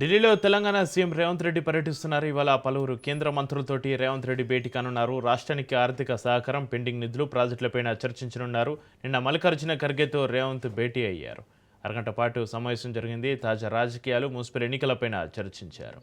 ఢిల్లీలో తెలంగాణ సీఎం రేవంత్ రెడ్డి పర్యటిస్తున్నారు. ఇవాళ పలువురు కేంద్ర మంత్రులతోటి రేవంత్ రెడ్డి భేటీ కానున్నారు. రాష్ట్రానికి ఆర్థిక సహకారం, పెండింగ్ నిధులు, ప్రాజెక్టులపైన చర్చించనున్నారు. నిన్న మల్లికార్జున ఖర్గేతో రేవంత్ భేటీ అయ్యారు. అరగంట పాటు సమావేశం జరిగింది. తాజా రాజకీయాలు, మున్సిపల్ ఎన్నికలపైన చర్చించారు.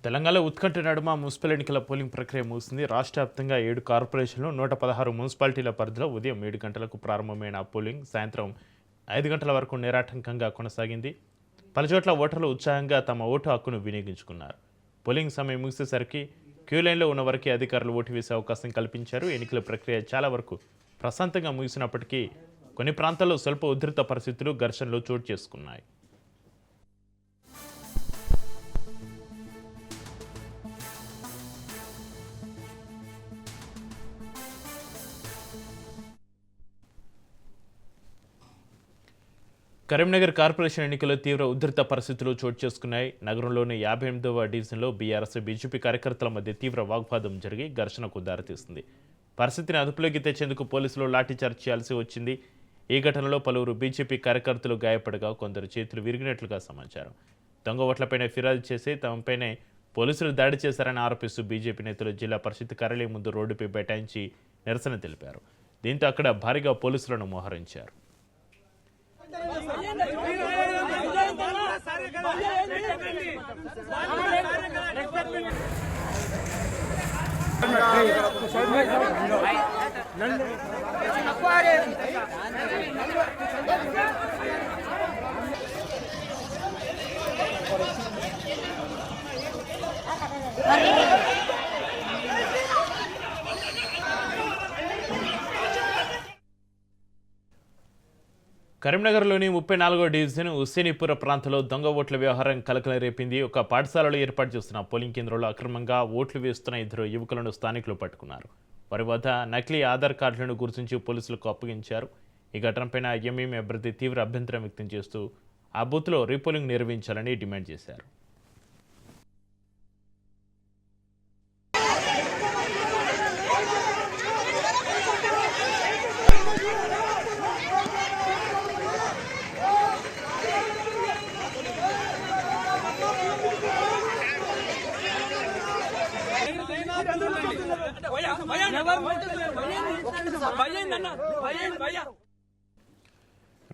తెలంగాణలో ఉత్కంఠ నడుమ మున్సిపల్ ఎన్నికల పోలింగ్ ప్రక్రియ ముగిసింది. రాష్ట్ర వ్యాప్తంగా 7 కార్పొరేషన్లు, 116 మున్సిపాలిటీల పరిధిలో ఉదయం 7 గంటలకు ప్రారంభమైన పోలింగ్ సాయంత్రం 5 గంటల వరకు నిరాటంకంగా కొనసాగింది. పలుచోట్ల ఓటర్లు ఉత్సాహంగా తమ ఓటు హక్కును వినియోగించుకున్నారు. పోలింగ్ సమయం ముగిసేసరికి క్యూ లైన్లో ఉన్న వరకు అధికారులు ఓటు వేసే అవకాశం కల్పించారు. ఎన్నికల ప్రక్రియ చాలా వరకు ప్రశాంతంగా ముగిసినప్పటికీ కొన్ని ప్రాంతాల్లో స్వల్ప ఉధృత పరిస్థితులు, ఘర్షణలు చోటు చేసుకున్నాయి. కరీంనగర్ కార్పొరేషన్ ఎన్నికల్లో తీవ్ర ఉధృత పరిస్థితులు చోటు చేసుకున్నాయి. నగరంలోని 58వ డివిజన్లో బీఆర్ఎస్, బీజేపీ కార్యకర్తల మధ్య తీవ్ర వాగ్వాదం జరిగి ఘర్షణకు దారితీస్తుంది. పరిస్థితిని అదుపులోకి తెచ్చేందుకు పోలీసులు లాఠీచార్జ్ చేయాల్సి వచ్చింది. ఈ ఘటనలో పలువురు బీజేపీ కార్యకర్తలు గాయపడగా కొందరు చేతులు విరిగినట్లుగా సమాచారం. దొంగ ఓట్లపైన ఫిర్యాదు చేసి తమపైనే పోలీసులు దాడి చేశారని ఆరోపిస్తూ బీజేపీ నేతలు జిల్లా పరిషత్ కార్యాలయం ముందు రోడ్డుపై బైఠాయించి నిరసన తెలిపారు. దీంతో అక్కడ భారీగా పోలీసులను మోహరించారు. కరీంనగర్లోని 34వ డివిజన్ హుస్సేనీపుర ప్రాంతంలో దొంగ ఓట్ల వ్యవహారం కలకలం రేపింది. ఒక పాఠశాలలో ఏర్పాటు చేస్తున్న పోలింగ్ కేంద్రంలో అక్రమంగా ఓట్లు వేస్తున్న 2 యువకులను స్థానికులు పట్టుకున్నారు. వారి వద్ద నకిలీ ఆధార్ కార్డులను గుర్తించి పోలీసులకు అప్పగించారు. ఈ ఘటనపైన ఎంఎం అభ్యర్థి తీవ్ర అభ్యంతరం వ్యక్తం చేస్తూ ఆ బూత్లో రీపోలింగ్ నిర్వహించాలని డిమాండ్ చేశారు.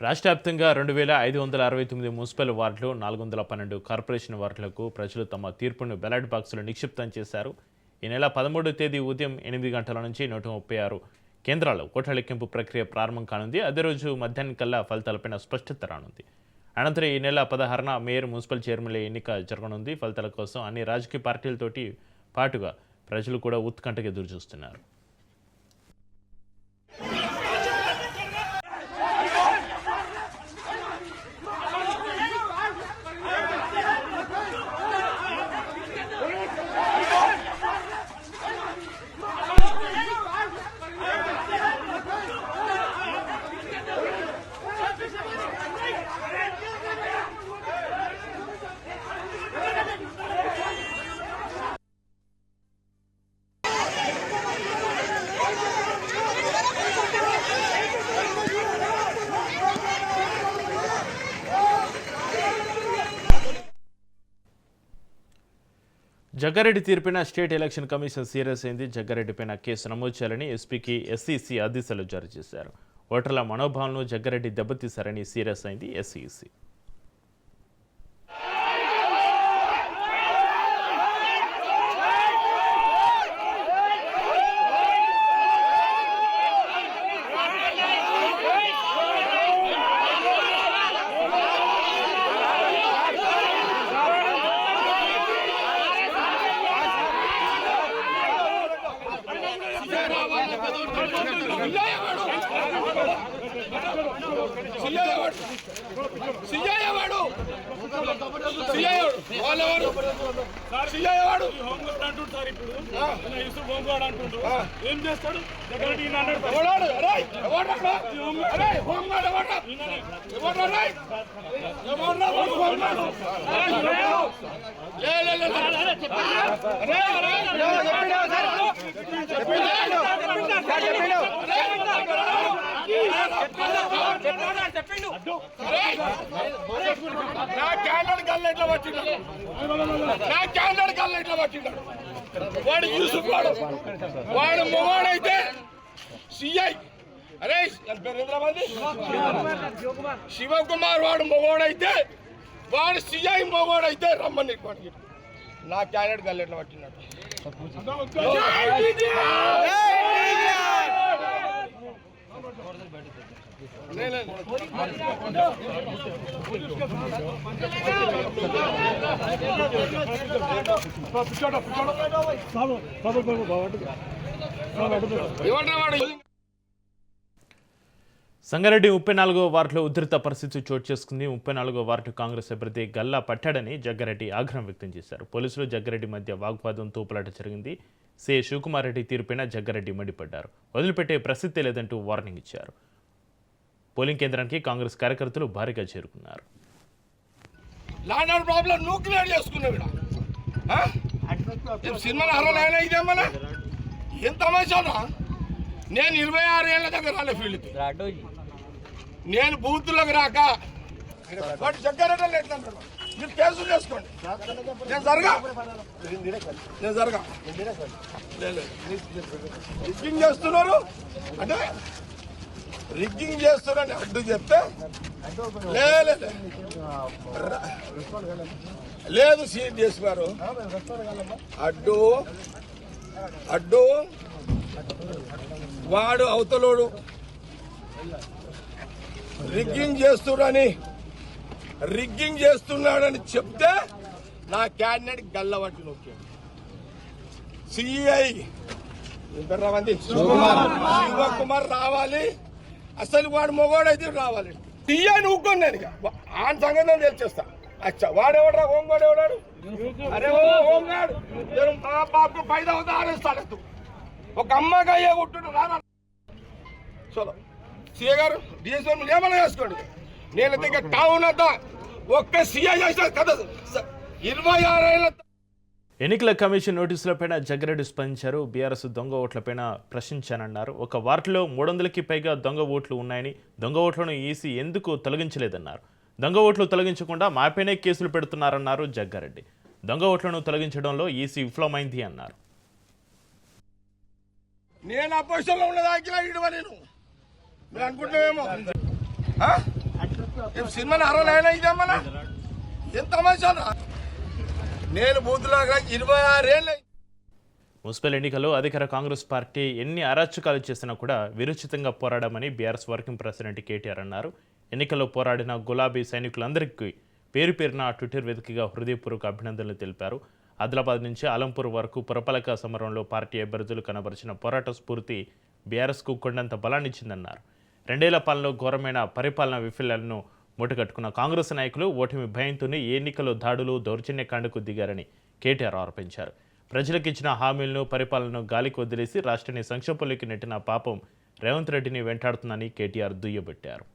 రాష్ట్ర వ్యాప్తంగా 2569 మున్సిపల్ వార్డులు, 412 కార్పొరేషన్ వార్డులకు ప్రజలు తమ తీర్పును బ్యాలెట్ బాక్సులు నిక్షిప్తం చేశారు. ఈ నెల 13వ తేదీ ఉదయం 8 గంటల నుంచి 136 కేంద్రాల్లో ఓట్ల లెక్కింపు ప్రక్రియ ప్రారంభం కానుంది. అదే రోజు మధ్యాహ్నం కల్లా ఫలితాలపైన స్పష్టత రానుంది. అనంతరం ఈ నెల 16న మేయర్, మున్సిపల్ చైర్మన్ల ఎన్నిక జరగనుంది. ఫలితాల కోసం అన్ని రాజకీయ పార్టీలతోటి పాటుగా ప్రజలు కూడా ఉత్కంఠగా ఎదురుచూస్తున్నారు. జగ్గారెడ్డి తీర్పున స్టేట్ ఎలక్షన్ కమిషన్ సీరియస్ అయింది. జగ్గారెడ్డిపైన కేసు నమోదు చేయాలని ఎస్పీకి ఎస్ఈసీ ఆదేశాలు జారీ చేశారు. ఓటర్ల మనోభావాలను జగ్గారెడ్డి దెబ్బతీశారని సీరియస్ అయింది ఎస్ఈసీ. Vaya, ఏం చేస్తాడు నా క్యాండిడేట్ కళ్ళు ఎట్లా పట్టిండాడు నా క్యాండిడేట్ కళ్ళు ఎట్లా పట్టిండాడు వాడు యూసుఫ్ వాడు మొగాడైతే సిఐ అరే శివకుమార్ వాడు మొగోడైతే వాడు సిఐ మొగోడైతే రమ్మని నా క్యాండిడేట్ కళ్ళు ఎట్లా పట్టినాడు సంగారెడ్డి 34వ వార్డులో ఉధృత పరిస్థితి చోటు చేసుకుంది. 34వ వార్డు కాంగ్రెస్ అభ్యర్థి గల్లా పట్టాడని జగ్గారెడ్డి ఆగ్రహం వ్యక్తం చేశారు. పోలీసులు జగ్గారెడ్డి మధ్య వాగ్వాదం తోపులాట జరిగింది. సి శివకుమార్ రెడ్డి తీరుపైన జగ్గారెడ్డి మండిపడ్డారు. వదిలిపెట్టే ప్రసక్తే లేదంటూ వార్నింగ్ ఇచ్చారు. పోలింగ్ కేంద్రానికి కాంగ్రెస్ కార్యకర్తలు భారీగా చేరుకున్నారు. నేను 26 ఏళ్ల దగ్గర రాలే ఫీల్డ్కి, నేను బూత్లోకి రాక వాటి జగ్గారెడ్డి ఎట్లా మీరు కేసులు చేసుకోండి. నేను జరగా రిగ్గింగ్ చేస్తున్నారు అంటే రిగ్గింగ్ చేస్తున్నారని అడ్డు చెప్తే లేదు సీట్ చేస్తున్నారు అడ్డు అడ్డు వాడు అవతలోడు రిగ్గింగ్ చేస్తున్నాడని చెప్తే నా క్యాండిడేట్ గల్లబట్టి నొక్కాడు. సిఐ శివకుమార్ రావాలి, అసలు వాడు మొగోడైతే రావాలి. సిఐ నువ్వుకొని నేను ఆయన సంగతి నేను తెలిచేస్తా. అచ్చా వాడెవడరా హోంగాడు ఎవడాడు? అరే హోంగాడు మా బాబు 5 ఆరేస్తాడు. ఒక అమ్మకి అయ్యే కొట్టు రానా చలో సిఐ గారు డిఎస్ఓ ఏమైనా చేసుకోండి. నేను దగ్గర టౌన్ అంతా ఒక్క సిఐ చేసిన కదా 26 ఏళ్ళ. ఎన్నికల కమిషన్ నోటీసులపైన జగ్గారెడ్డి స్పందించారు. బీఆర్ఎస్ దొంగ ఓట్లపైన ప్రశ్నించానన్నారు. ఒక వార్డులో 300కి పైగా దొంగ ఓట్లు ఉన్నాయని, దొంగ ఓట్లను ఈసీ ఎందుకు తొలగించలేదన్నారు. దొంగ ఓట్లు తొలగించకుండా మాపైనే కేసులు పెడుతున్నారన్నారు జగ్గారెడ్డి. దొంగ ఓట్లను తొలగించడంలో ఈసీ విఫలమైంది అన్నారు. నేను అపోజిషన్లో ఉన్నదాకా ఇడవ నేను మీరు అనుకుంటున్నామేమో సినిమాని 69 ఇదేమన్నా ఎంత మంచి నేను బూత్లాగా 26 ఏళ్ళు. మున్సిపల్ ఎన్నికల్లో అధికార కాంగ్రెస్ పార్టీ ఎన్ని అరాచకాలు చేసినా కూడా విరుచితంగా పోరాడామని బీఆర్ఎస్ వర్కింగ్ ప్రెసిడెంట్ కేటీఆర్ అన్నారు. ఎన్నికల్లో పోరాడిన గులాబీ సైనికులందరికీ పేరు పేరున ట్విట్టర్ వేదికగా హృదయపూర్వక అభినందనలు తెలిపారు. ఆదిలాబాద్ నుంచి అలంపూర్ వరకు పురపాలక సమరంలో పార్టీ అభ్యర్థులు కనబరిచిన పోరాట స్ఫూర్తి బీఆర్ఎస్కు కొండంత బలాన్నిచ్చిందన్నారు. 2 ఏళ్ల పాలనలో ఘోరమైన పరిపాలన విఫలాలను మూటగట్టుకున్న కాంగ్రెస్ నాయకులు ఓటమి భయంతోనే ఈ ఎన్నికల్లో దాడులు దౌర్జన్యకాండకు దిగారని కేటీఆర్ ఆరోపించారు. ప్రజలకు ఇచ్చిన హామీలను పరిపాలనను గాలికి వదిలేసి రాష్ట్రాన్ని సంక్షోభంలోకి నెట్టిన పాపం రేవంత్ రెడ్డిని వెంటాడుతుందని కేటీఆర్ దుయ్యబట్టారు.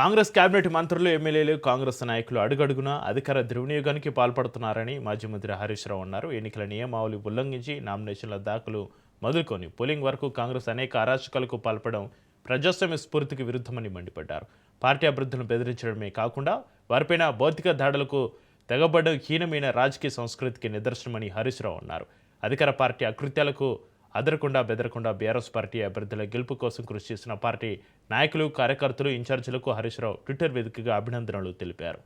కాంగ్రెస్ కేబినెట్ మంత్రులు, ఎమ్మెల్యేలు, కాంగ్రెస్ నాయకులు అడుగడుగునా అధికార దుర్వినియోగానికి పాల్పడుతున్నారని మాజీ మంత్రి హరీష్ రావు అన్నారు. ఎన్నికల నియమావళి ఉల్లంఘించి నామినేషన్ల దాఖలు మొదలుకొని పోలింగ్ వరకు కాంగ్రెస్ అనేక అరాచకాలకు పాల్పడడం ప్రజాస్వామ్య స్ఫూర్తికి విరుద్ధమని మండిపడ్డారు. పార్టీ అభ్యర్థులను బెదిరించడమే కాకుండా వారిపైన భౌతిక దాడులకు తెగబడ్డం హీనమైన రాజకీయ సంస్కృతికి నిదర్శనమని హరీష్ రావు అన్నారు. అధికార పార్టీ అకృత్యాలకు అదరకుండా బెదరకుండా బీఆర్ఎస్ పార్టీ అభ్యర్థుల గెలుపు కోసం కృషి చేసిన పార్టీ నాయకులు, కార్యకర్తలు, ఇన్ఛార్జీలకు హరీష్ రావు ట్విట్టర్ వేదికగా అభినందనలు తెలిపారు.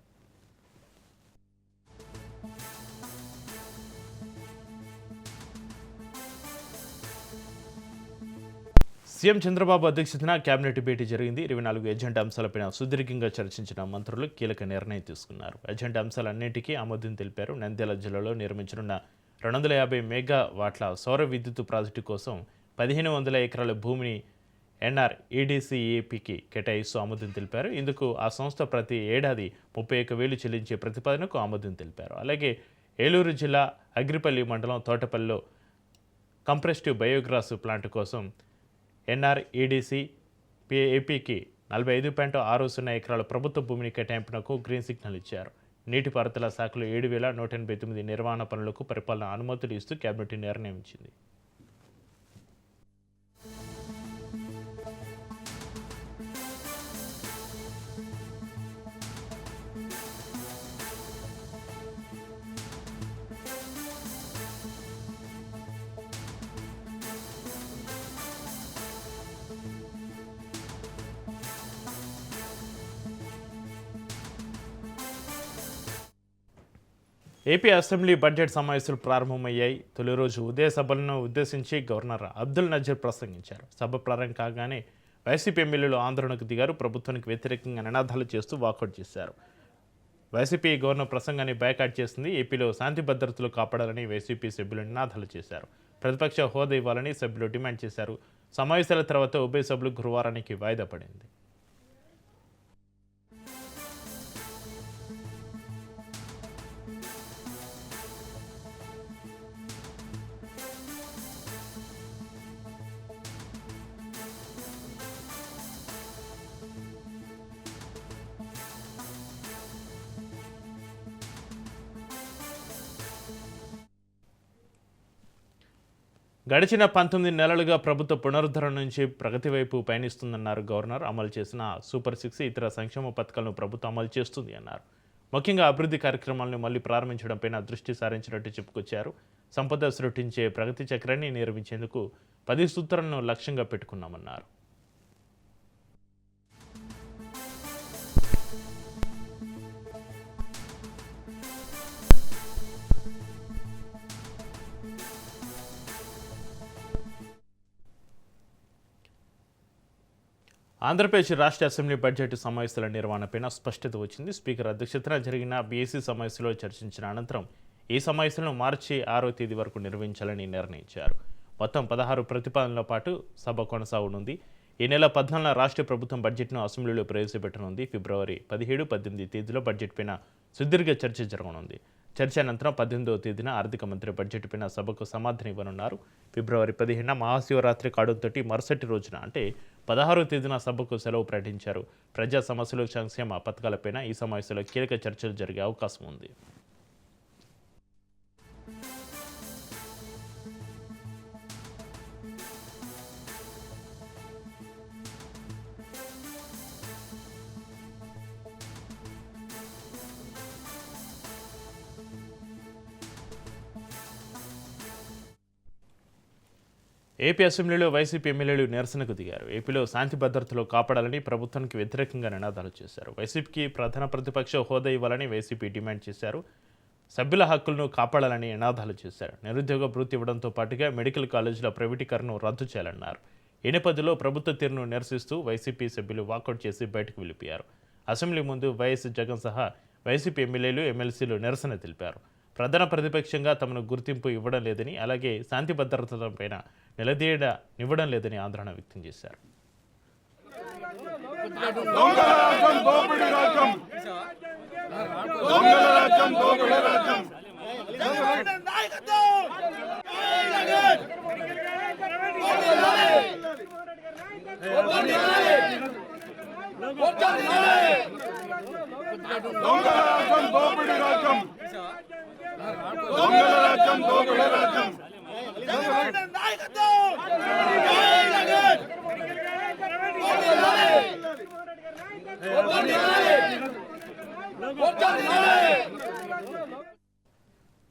సీఎం చంద్రబాబు అధ్యక్షతన కేబినెట్ భేటీ జరిగింది. 24 ఎజెండా అంశాలపైన సుదీర్ఘంగా చర్చించిన మంత్రులు కీలక నిర్ణయం తీసుకున్నారు. ఎజెండా అంశాలన్నింటికీ ఆమోదం తెలిపారు. నంద్యాల జిల్లాలో నిర్మించనున్న 250 మెగావాట్ల సౌర విద్యుత్ ప్రాజెక్టు కోసం 1500 ఎకరాల భూమిని NREDCEPకి కేటాయిస్తూ ఆమోదం తెలిపారు. ఇందుకు ఆ సంస్థ ప్రతి ఏడాది 31,000 చెల్లించే ప్రతిపాదనకు ఆమోదం తెలిపారు. అలాగే ఏలూరు జిల్లా అగ్రిపల్లి మండలం తోటపల్లిలో కంప్రెస్టివ్ బయోగ్యాస్ ప్లాంట్ కోసం NREDCEPకి 45.60 ఎకరాల ప్రభుత్వ భూమిని కేటాయింపునకు గ్రీన్ సిగ్నల్ ఇచ్చారు. నీటిపారుదల శాఖలో 7,189 నిర్వహణ పనులకు పరిపాలన అనుమతులు ఇస్తూ కేబినెట్ నిర్ణయం ఇచ్చింది. ఏపీ అసెంబ్లీ బడ్జెట్ సమావేశాలు ప్రారంభమయ్యాయి. తొలి రోజు ఉదయ సభలను ఉద్దేశించి గవర్నర్ అబ్దుల్ నజీర్ ప్రసంగించారు. సభ ప్రారంభం కాగానే వైసీపీ ఎమ్మెల్యేలు ఆందోళనకు దిగారు. ప్రభుత్వానికి వ్యతిరేకంగా నినాదాలు చేస్తూ వాకౌట్ చేశారు. వైసీపీ గవర్నర్ ప్రసంగాన్ని బైకాట్ చేసింది. ఏపీలో శాంతి భద్రతలు కాపాడాలని వైసీపీ సభ్యులు నినాదాలు చేశారు. ప్రతిపక్ష హోదా ఇవ్వాలని సభ్యులు డిమాండ్ చేశారు. సమావేశాల తర్వాత ఉభయ సభలు గురువారానికి వాయిదా పడింది. గడిచిన 19 నెలలుగా ప్రభుత్వ పునరుద్ధరణ నుంచి ప్రగతి వైపు పయనిస్తుందన్నారు గవర్నర్. అమలు చేసిన సూపర్ 6 ఇతర సంక్షేమ పథకాలను ప్రభుత్వం అమలు చేస్తుంది అన్నారు. ముఖ్యంగా అభివృద్ధి కార్యక్రమాలను మళ్లీ ప్రారంభించడంపై దృష్టి సారించినట్టు చెప్పుకొచ్చారు. సంపద సృష్టించే ప్రగతి చక్రాన్ని నిర్మించేందుకు 10 సూత్రాలను లక్ష్యంగా పెట్టుకున్నామన్నారు. ఆంధ్రప్రదేశ్ రాష్ట్ర అసెంబ్లీ బడ్జెట్ సమావేశాల నిర్వహణపై స్పష్టత వచ్చింది. స్పీకర్ అధ్యక్షతన జరిగిన బీఏసీ సమావేశంలో చర్చించిన అనంతరం ఈ సమావేశాలను మార్చి 6వ తేదీ వరకు నిర్వహించాలని నిర్ణయించారు. మొత్తం 16 ప్రతిపాదనల పాటు సభ కొనసాగనుంది. ఈ నెల 14న రాష్ట్ర ప్రభుత్వం బడ్జెట్ను అసెంబ్లీలో ప్రవేశపెట్టనుంది. ఫిబ్రవరి 17, 18 తేదీలో బడ్జెట్ పైన సుదీర్ఘ చర్చ జరగనుంది. చర్చ అనంతరం 18వ తేదీన ఆర్థిక మంత్రి బడ్జెట్ పైన సభకు సమాధానం ఇవ్వనున్నారు. ఫిబ్రవరి 15న మహాశివరాత్రి కావడంతో మరుసటి రోజున అంటే 16వ తేదీన సభకు సెలవు ప్రకటించారు. ప్రజా సమస్యలు, సంక్షేమ పథకాలపైన ఈ సమావేశంలో కీలక చర్చలు జరిగే అవకాశం ఉంది. ఏపీ అసెంబ్లీలో వైసీపీ ఎమ్మెల్యేలు నిరసనకు దిగారు. ఏపీలో శాంతి భద్రతలు కాపాడాలని ప్రభుత్వానికి వ్యతిరేకంగా నినాదాలు చేశారు. వైసీపీకి ప్రధాన ప్రతిపక్ష హోదా ఇవ్వాలని వైసీపీ డిమాండ్ చేశారు. సభ్యుల హక్కులను కాపాడాలని నినాదాలు చేశారు. నిరుద్యోగ భృతి ఇవ్వడంతో పాటుగా మెడికల్ కాలేజీల ప్రైవేటీకరణను రద్దు చేయాలన్నారు. ఈ నేపథ్యంలో ప్రభుత్వ తీరును నిరసిస్తూ వైసీపీ సభ్యులు వాకౌట్ చేసి బయటకు వెళ్ళిపోయారు. అసెంబ్లీ ముందు వైఎస్ జగన్ సహా వైసీపీ ఎమ్మెల్యేలు, ఎమ్మెల్సీలు నిరసన తెలిపారు. ప్రధాన ప్రతిపక్షంగా తమను గుర్తింపు ఇవ్వడం లేదని, అలాగే శాంతి భద్రతలపైన నిలదీయనివ్వడం లేదని ఆందోళన వ్యక్తం చేశారు.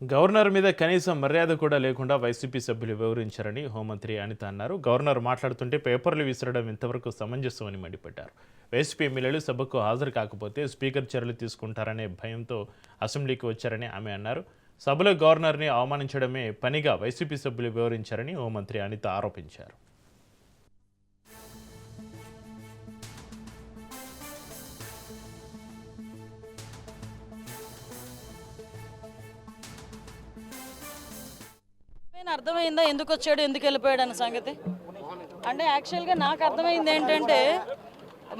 గవర్నర్ మీద కనీసం మర్యాద కూడా లేకుండా వైసీపీ సభ్యులు వివరించారని హోంమంత్రి అనిత అన్నారు. గవర్నర్ మాట్లాడుతుంటే పేపర్లు విసరడం ఇంతవరకు సమంజసమని మండిపడ్డారు. వైసీపీ ఎమ్మెల్యేలు సభకు హాజరు కాకపోతే స్పీకర్ చర్యలు తీసుకుంటారనే భయంతో అసెంబ్లీకి వచ్చారని ఆమె అన్నారు. సభలో గవర్నర్ని అవమానించడమే పనిగా వైసీపీ సభ్యులు వివరించారని హోంమంత్రి అనిత ఆరోపించారు. అర్థమైందా ఎందుకు వచ్చాడు, ఎందుకు వెళ్ళిపోయాడు అన్న సంగతి? అంటే యాక్చువల్గా నాకు అర్థమైంది ఏంటంటే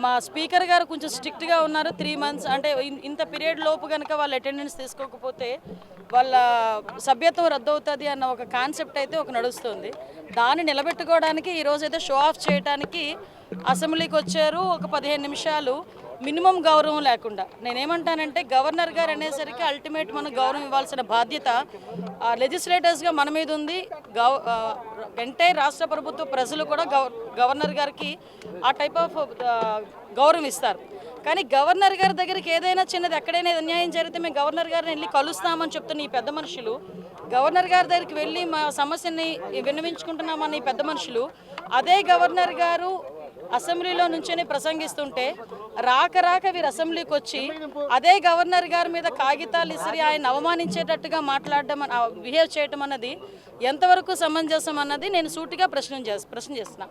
మా స్పీకర్ గారు కొంచెం స్ట్రిక్ట్గా ఉన్నారు 3 months అంటే ఇంత పీరియడ్ లోపు కనుక వాళ్ళు అటెండెన్స్ తీసుకోకపోతే వాళ్ళ సభ్యత్వం రద్దు అవుతుంది అన్న ఒక కాన్సెప్ట్ అయితే ఒక నడుస్తుంది. దాన్ని నిలబెట్టుకోవడానికి ఈరోజు అయితే షో ఆఫ్ చేయడానికి అసెంబ్లీకి వచ్చారు. ఒక 15 నిమిషాలు మినిమం గౌరవం లేకుండా. నేనేమంటానంటే గవర్నర్ గారు అనేసరికి అల్టిమేట్ మనం గౌరవం ఇవ్వాల్సిన బాధ్యత లెజిస్లేటర్స్గా మన మీద ఉంది. ఎంటైర్ రాష్ట్ర ప్రభుత్వ ప్రజలు కూడా గవర్నర్ గారికి ఆ టైప్ ఆఫ్ గౌరవం ఇస్తారు. కానీ గవర్నర్ గారి దగ్గరికి ఏదైనా చిన్నది ఎక్కడైనా అన్యాయం జరిగితే మేము గవర్నర్ గారిని వెళ్ళి కలుస్తామని చెప్తున్న ఈ పెద్ద మనుషులు, గవర్నర్ గారి దగ్గరికి వెళ్ళి మా సమస్యని విన్నవించుకుంటున్నామని ఈ పెద్ద మనుషులు, అదే గవర్నర్ గారు అసెంబ్లీలో నుంచొని ప్రసంగిస్తుంటే రాక వీరు అసెంబ్లీకి వచ్చి అదే గవర్నర్ గారి మీద కాగితాలు ఇసిరి ఆయన అవమానించేటట్టుగా మాట్లాడడం, బిహేవ్ చేయడం అన్నది ఎంతవరకు సమంజసం అన్నది నేను సూటిగా ప్రశ్న చేస్తున్నా.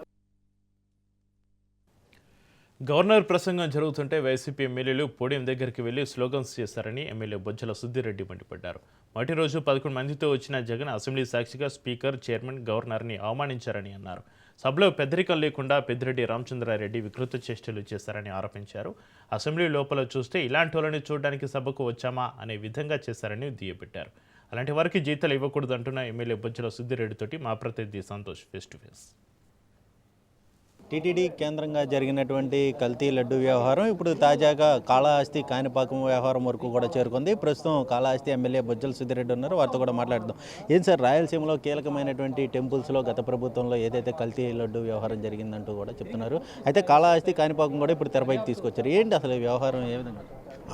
గవర్నర్ ప్రసంగం జరుగుతుంటే వైసీపీ ఎమ్మెల్యేలు పోడియం దగ్గరికి వెళ్లి స్లోగన్స్ చేశారని ఎమ్మెల్యే బొజ్జల సుద్దిరెడ్డి మండిపడ్డారు. మొదటి రోజు 11 మందితో వచ్చిన జగన్ అసెంబ్లీ సాక్షిగా స్పీకర్, చైర్మన్, గవర్నర్ని అవమానించారని అన్నారు. సభలో పెద్దరికం లేకుండా పెద్దిరెడ్డి రామచంద్రారెడ్డి వికృత చేష్టలు చేశారని ఆరోపించారు. అసెంబ్లీ లోపల చూస్తే ఇలాంటి వాళ్ళని చూడడానికి సభకు వచ్చామా అనే విధంగా చేశారని దుయ్యబెట్టారు. అలాంటి వారికి జీతాలు ఇవ్వకూడదు అంటున్న ఎమ్మెల్యే బొజ్జల సుద్దిరెడ్డితోటి మా ప్రతినిధి Santosh face to face. TTD కేంద్రంగా జరిగినటువంటి కల్తీ లడ్డు వ్యవహారం ఇప్పుడు తాజాగా కాళహస్తి కాణిపాకం వ్యవహారం వరకు కూడా చేరుకుంది. ప్రస్తుతం కాళహస్తి ఎమ్మెల్యే బొజ్జల సుద్దిరెడ్డి ఉన్నారు, వారితో కూడా మాట్లాడుతాం. ఏం సార్, రాయలసీమలో కీలకమైనటువంటి టెంపుల్స్లో గత ప్రభుత్వంలో ఏదైతే కల్తీ లడ్డు వ్యవహారం జరిగిందంటూ కూడా చెప్తున్నారు. అయితే కాళహస్తి కాణిపాకం కూడా ఇప్పుడు తెరపైకి తీసుకొచ్చారు. ఏంటి అసలు ఈ వ్యవహారం ఏ విధంగా?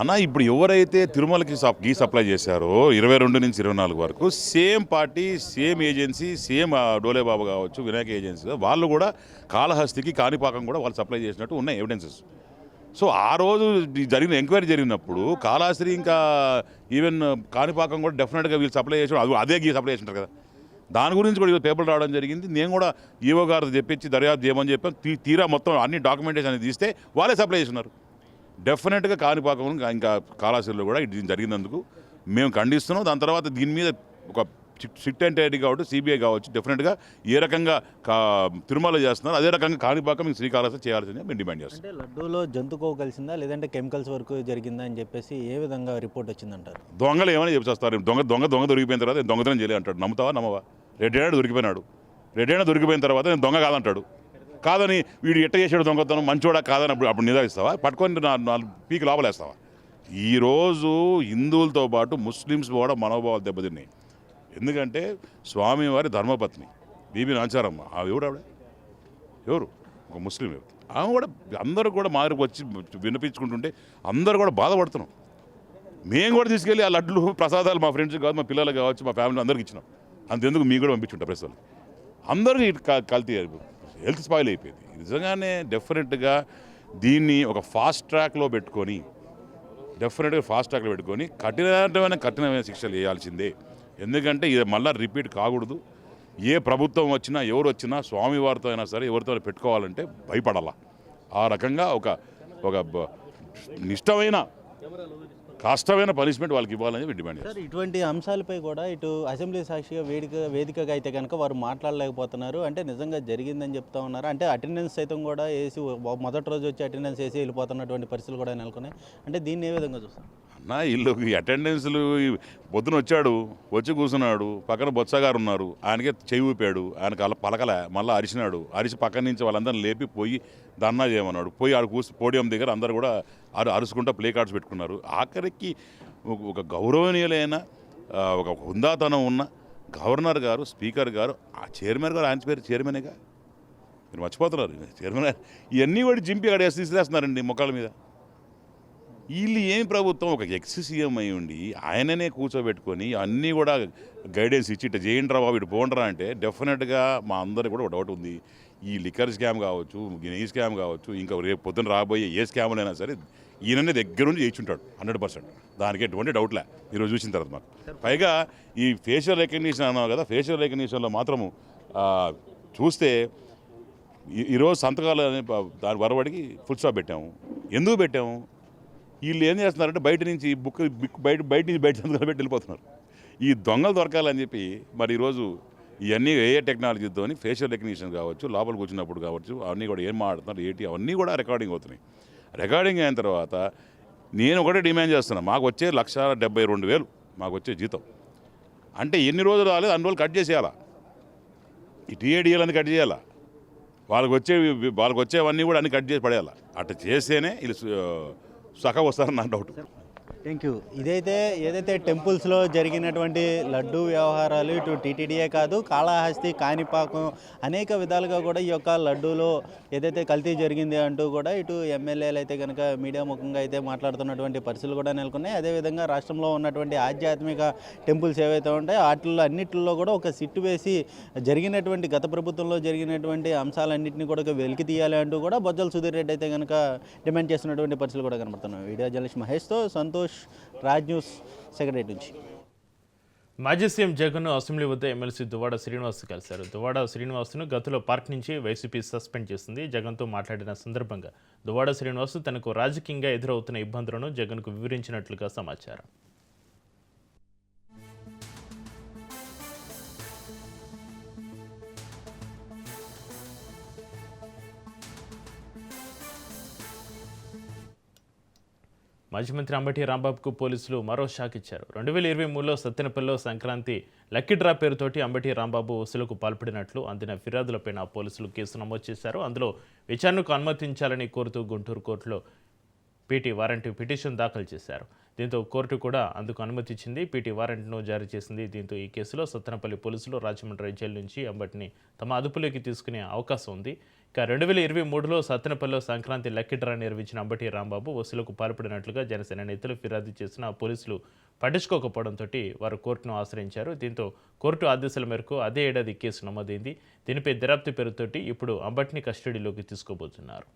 అన్న, ఇప్పుడు ఎవరైతే తిరుమలకి గీ సప్లై చేశారో 22 నుంచి 24 వరకు same party, same agency, same డోలేబాబు కావచ్చు, వినాయక ఏజెన్సీ, వాళ్ళు కూడా కాళహస్తికి కాణిపాకం కూడా వాళ్ళు సప్లై చేసినట్టు ఉన్నాయి ఎవిడెన్సెస్. సో ఆ రోజు జరిగిన ఎంక్వైరీ జరిగినప్పుడు కాళహస్తి ఇంకా ఈవెన్ కాణిపాకం కూడా డెఫినెట్గా వీళ్ళు సప్లై చేసి అదే గీ సప్లై చేసినారు కదా. దాని గురించి కూడా పేపర్లు రావడం జరిగింది. నేను కూడా ఈవో గారు తెప్పించి దర్యాప్తు చేయమని చెప్పాను. తీరా మొత్తం అన్ని డాక్యుమెంటేషన్ అనేది తీస్తే వాళ్ళే సప్లై చేస్తున్నారు. డెఫినెట్గా కాణిపాకం ఇంకా కాళహస్తిలో కూడా ఇది జరిగినందుకు మేము ఖండిస్తున్నాం. దాని తర్వాత దీని మీద ఒక సిట్ ఎంటైటీ కావచ్చు, సిబిఐ కావచ్చు, డెఫినెట్గా ఏ రకంగా తిరుమల చేస్తున్నారు అదే రకంగా కాణిపాకం శ్రీకాళహస్తి చేయాల్సిందే మేము డిమాండ్ చేస్తాం. అంటే లడ్డూలో జంతుకో కలిసిందా లేదంటే కెమికల్స్ వరకు జరిగిందా అని చెప్పేసి ఏ విధంగా రిపోర్ట్ వచ్చిందంటారు? దొంగలు ఏమైనా చెప్పేస్తారు. దొంగ దొరికిపోయిన తర్వాత నేను దొంగతనం చేయలే అంటాడు. నమ్ముతావా నమ్మవా? రెడ్డైనా దొరికిపోయిన తర్వాత నేను దొంగ కాదంటాడు. కాదని వీడు ఎట్ట చేసాడు దొంగతనం, మంచోడా కాదని అప్పుడు నిదాయిస్తావా? పట్టుకొని 4 పీకి లోపలేస్తావా? ఈరోజు హిందువులతో పాటు ముస్లిమ్స్ కూడా మనోభావాలు దెబ్బతిన్నాయి. ఎందుకంటే స్వామివారి ధర్మపత్ని బీబీ నాచారమ్మ ఎవరు ఒక ముస్లిం యువతి, ఆమె కూడా అందరూ కూడా మారికి వచ్చి వినిపించుకుంటుంటే అందరూ కూడా బాధపడుతున్నాం. మేము కూడా తీసుకెళ్ళి ఆ లడ్లు ప్రసాదాలు మా ఫ్రెండ్స్ కావచ్చు, మా పిల్లలు కావచ్చు, మా ఫ్యామిలీ అందరికి ఇచ్చినాం. అంతెందుకు మీకు కూడా పంపించుంటాం ప్రజలు. అందరికీ కల్తీ హెల్త్ స్పాయిల్ అయిపోయింది. నిజంగానే డెఫినెట్గా దీన్ని ఒక ఫాస్ట్ ట్రాక్లో పెట్టుకొని కఠినమైన శిక్షలు వేయాల్సిందే. ఎందుకంటే ఇది మళ్ళీ రిపీట్ కాకూడదు. ఏ ప్రభుత్వం వచ్చినా ఎవరు వచ్చినా స్వామివారితో అయినా సరే ఎవరితో పెట్టుకోవాలంటే భయపడాల. ఆ రకంగా ఒక కష్టమైన పనిష్మెంట్ వాళ్ళకి ఇవ్వాలని డిమాండ్ చేస్తారు. ఇటువంటి అంశాలపై కూడా ఇటు అసెంబ్లీ సాక్షిగా వేదికగా అయితే కనుక వారు మాట్లాడలేకపోతున్నారు. అంటే నిజంగా జరిగిందని చెప్తా ఉన్నారు. అంటే అటెండెన్స్ సైతం కూడా వేసి మొదటి రోజు వచ్చి అటెండెన్స్ వేసి వెళ్ళిపోతున్నటువంటి పరిస్థితులు కూడా నెలకొన్నాయి. అంటే దీన్ని ఏ విధంగా చూస్తాం అన్న? వీళ్ళు అటెండెన్స్లు పొద్దున వచ్చి కూర్చున్నాడు, పక్కన బొత్స గారు ఉన్నారు, ఆయనకే చెయ్యి ఊపాడు, ఆయనకు పలకలే, మళ్ళీ అరిచి పక్కన నుంచి వాళ్ళందరినీ లేపి పోయి ధర్నా చేయమన్నాడు. పోయి ఆడు పోడియం దగ్గర అందరు కూడా అరుచుకుంటా ప్లే కార్డ్స్ పెట్టుకున్నారు. ఆఖరికి ఒక గౌరవనీయులైన ఒక హుందాతనం ఉన్న గవర్నర్ గారు, స్పీకర్ గారు, ఆ చైర్మన్ గారు, ఆయన పేరు చైర్మనేగా, మీరు మర్చిపోతున్నారు. చైర్మన్ ఇవన్నీ కూడా జింపి అక్కడ తీసేస్తున్నారండి మొక్కల మీద. వీళ్ళు ఏమి ప్రభుత్వం? ఒక ఎక్స్-సీఎం అయి ఉండి ఆయననే కూర్చోబెట్టుకొని అన్నీ కూడా గైడెన్స్ ఇచ్చి ఇట్లా చేయండి రా బాబు, ఇటు పోండ్రా అంటే డెఫినెట్గా మా అందరికి కూడా ఒక డౌట్ ఉంది. ఈ లిక్కర్ స్కామ్ కావచ్చు, ఈ స్కామ్ కావచ్చు, ఇంకా రేపు పొద్దున రాబోయే ఏ స్కామ్లైనా సరే ఈయననే దగ్గర నుంచి చేయించుంటాడు 100%. దానికి ఎటువంటి డౌట్లే ఈరోజు చూసిన తర్వాత మాకు. పైగా ఈ ఫేషియల్ రికగ్నిషన్ అన్నావు కదా, ఫేషియల్ రికగ్నిషన్లో మాత్రము చూస్తే ఈరోజు సంతకాలు అనే దాని వరవడికి ఫుల్ స్టాప్ పెట్టాము. ఎందుకు పెట్టాము? వీళ్ళు ఏం చేస్తున్నారంటే బయట నుంచి బయట సంతకాలు పెట్టి వెళ్ళిపోతున్నారు. ఈ దొంగలు దొరకాలని చెప్పి మరి ఈరోజు ఇవన్నీ ఏ టెక్నాలజీతో ఫేషియల్ రెకగ్నిషన్ కావచ్చు, లోపల కూర్చున్నప్పుడు కావచ్చు, అవన్నీ కూడా ఏం మాట్లాడుతున్నారు ఏంటి అవన్నీ కూడా రికార్డింగ్ అవుతున్నాయి. రికార్డింగ్ అయిన తర్వాత నేను ఒకటే డిమాండ్ చేస్తున్నా, మాకు వచ్చే 1,72,000 మాకు వచ్చే జీతం అంటే ఎన్ని రోజులు రాలేదు అన్ని రోజులు కట్ చేసేయాలా, ఈ టీఏడిఎల్ అని కట్ చేయాలా, వాళ్ళకి వచ్చేవన్నీ కూడా అన్ని కట్ చేసి పడేయాలా. అట్లా చేస్తేనే వీళ్ళు సగం వస్తారని నా డౌట్. Thank you. ఏదైతే టెంపుల్స్లో జరిగినటువంటి లడ్డు వ్యవహారాలు ఇటు టీటీడీయే కాదు, కాళహస్తి, కాణిపాకం అనేక విధాలుగా కూడా ఈ యొక్క లడ్డూలో ఏదైతే కల్తీ జరిగింది అంటూ కూడా ఇటు ఎమ్మెల్యేలు అయితే కనుక మీడియా ముఖంగా అయితే మాట్లాడుతున్నటువంటి పరిస్థితులు కూడా నెలకొన్నాయి. అదేవిధంగా రాష్ట్రంలో ఉన్నటువంటి ఆధ్యాత్మిక టెంపుల్స్ ఏవైతే ఉంటాయో వాటిల్లో అన్నింటిలో కూడా ఒక సిట్టు వేసి గత ప్రభుత్వంలో జరిగినటువంటి అంశాలన్నింటినీ కూడా వెలికి తీయాలి అంటూ కూడా బొజ్జల సుధీర్ రెడ్డి అయితే కనుక డిమాండ్ చేస్తున్నటువంటి పరిస్థితులు కూడా కనబడుతున్నాయి. వీడియో జర్నలిస్ట్ మహేష్తో సంతోష్, రాజ్ న్యూస్, సెక్రటరేట్ నుంచి. మాజీ సీఎం జగన్ అసెంబ్లీ వద్ద ఎమ్మెల్సీ దువ్వాడ శ్రీనివాస్ కలిశారు. దువ్వాడ శ్రీనివాస్ను గతంలో పార్టీ నుంచి వైసీపీ సస్పెండ్ చేసింది. జగన్తో మాట్లాడిన సందర్భంగా దువ్వాడ శ్రీనివాస్ తనకు రాజకీయంగా ఎదురవుతున్న ఇబ్బందులను జగన్కు వివరించినట్లుగా సమాచారం. మాజీ మంత్రి అంబటి రాంబాబుకు పోలీసులు మరో షాక్ ఇచ్చారు. 2023లో సత్తెనపల్లిలో సంక్రాంతి లక్కీ డ్రా పేరుతోటి అంబటి రాంబాబు వసూలుకు పాల్పడినట్లు అందిన ఫిర్యాదులపైన పోలీసులు కేసు నమోదు చేశారు. అందులో విచారణకు అనుమతించాలని కోరుతూ గుంటూరు కోర్టులో పీటీ వారెంట్ పిటిషన్ దాఖలు చేశారు. దీంతో కోర్టు కూడా అందుకు అనుమతి ఇచ్చింది. పీటీ వారెంట్ను జారీ చేసింది. దీంతో ఈ కేసులో సత్తెనపల్లి పోలీసులు రాజమండ్రి జైలు నుంచి అంబటిని తమ అదుపులోకి తీసుకునే అవకాశం ఉంది. ఇక 2023లో సత్తెనపల్లిలో సంక్రాంతి లక్కీ డ్రా నిర్వహించిన అంబటి రాంబాబు వసూలుకు పాల్పడినట్లుగా జనసేన నేతలు ఫిర్యాదు చేసిన పోలీసులు పట్టించుకోకపోవడంతో వారు కోర్టును ఆశ్రయించారు. దీంతో కోర్టు ఆదేశాల మేరకు అదే ఏడాది కేసు నమోదైంది. దీనిపై దర్యాప్తు పేరుతోటి ఇప్పుడు అంబటిని కస్టడీలోకి తీసుకోబోతున్నారు.